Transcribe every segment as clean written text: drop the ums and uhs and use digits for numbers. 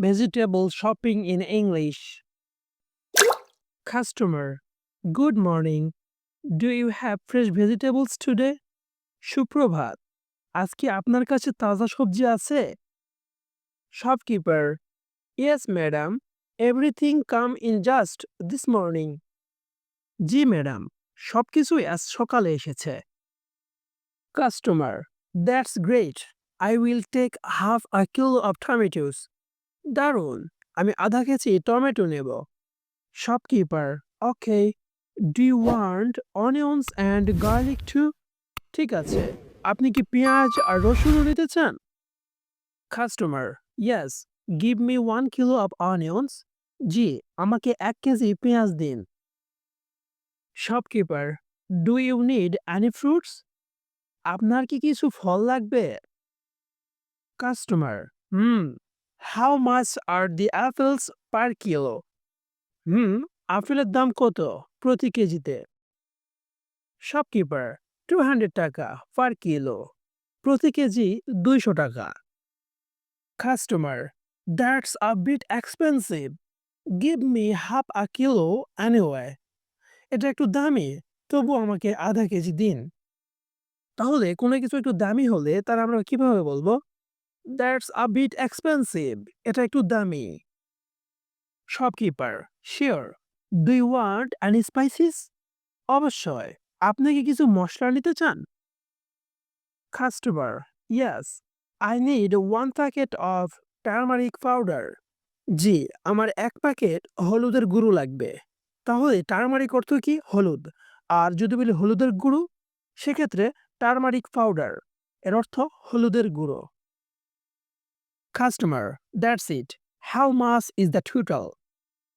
vegetable shopping in English. Customer, good morning. Do you have fresh vegetables today? সুপ্রভাত, আজকে আপনার কাছে তাজা সবজি আছে? Shopkeeper, yes madam, everything come in just this morning. G madam, সবকিছুই আজ সকালে এসেছে। Customer, that's great. I will take half a kilo of tomatoes. দারুণ, আমি আধা কেজি টমেটো নেব। Shopkeeper, okay. Do you want onions and garlic too? ঠিক আছে, আপনি কি পেঁয়াজ আর রসুনও নিতে চান? Customer, yes. Give me 1 kilo of onions. জি, আমাকে 1 কেজি পেঁয়াজ দিন। Shopkeeper, do you need any fruits? আপনার কি কিছু ফল লাগবে? Customer, How much are the apples per kilo? আপেলের দাম কত প্রতি কেজিতে? Shopkeeper, 200 টাকা per kilo. প্রতি কেজি 200 টাকা। Customer, that's a bit expensive. Give me half a kilo anyway. এটা একটু দামি, তবু আমাকে আধা কেজি দিন। তাহলে কোনো কিছু একটু দামি হলে তার আমরা কিভাবে বলবো? That's a bit expensive. এটা একটু দামি। Shopkeeper, sure. Do you want any spices? অবশ্যই। আপনি কি কিছু মশলা নিতে চান? Customer, yes. I need 1 packet of turmeric powder. জি, আমার 1 প্যাকেট হলুদের গুঁড়ো লাগবে। তাহলে টারমারিক অর্থ কি? হলুদ। আর যদি বলি হলুদের গুঁড়ো, সেক্ষেত্রে টারমারিক পাউডার এর অর্থ হলুদের গুঁড়ো। Customer, that's it. How much is the total?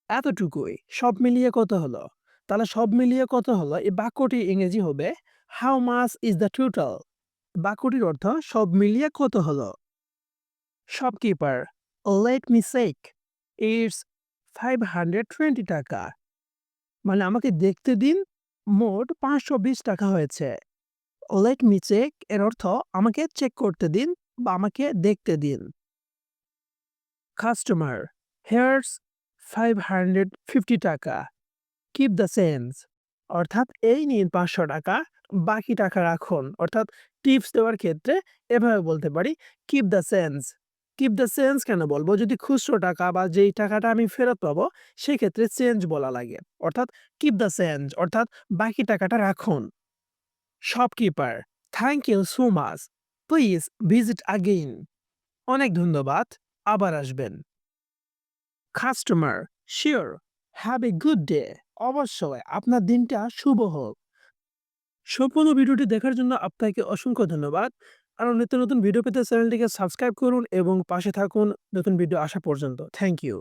এতটুকুই। সব মিলিয়ে কত হলো? তাহলে সব মিলিয়ে কত হলো? এই বাক্যটি ইংরেজি হবে how much is the total? বাক্যটির অর্থ সব মিলিয়ে কত হলো? Shopkeeper, let me check. It's 520 টাকা। মানে আমাকে দেখতে দিন, মোট 520 টাকা হয়েছে। Let me check এর অর্থ আমাকে চেক করতে দিন বা আমাকে দেখতে দিন। Customer, here's 550 টাকা। Keep the change. অর্থাৎ এই নিন 500 টাকা, বাকি টাকা রাখুন। অর্থাৎ টিপস দেওয়ার ক্ষেত্রে এভাবে বলতে পারি keep the change. Keep the change কেন বলবো? যদি খুচরো টাকা বা যেই টাকাটা আমি ফেরত পাবো সেক্ষেত্রে চেঞ্জ বলা লাগে। অর্থাৎ কিপ দ্য চেঞ্জ অর্থাৎ বাকি টাকাটা রাখুন। Shopkeeper, thank you so much. Please visit again. অনেক ধন্যবাদ, আবার আসবেন। Customer, sure. Have a good day. অবশ্যই, আপনার দিনটা শুভ হোক। সম্পূর্ণ ভিডিওটি দেখার জন্য আপনাকে অসংখ্য ধন্যবাদ। আরো নিত্য নতুন ভিডিও পেতে চ্যানেলটিকে সাবস্ক্রাইব করুন এবং পাশে থাকুন নতুন ভিডিও আসা পর্যন্ত। Thank you.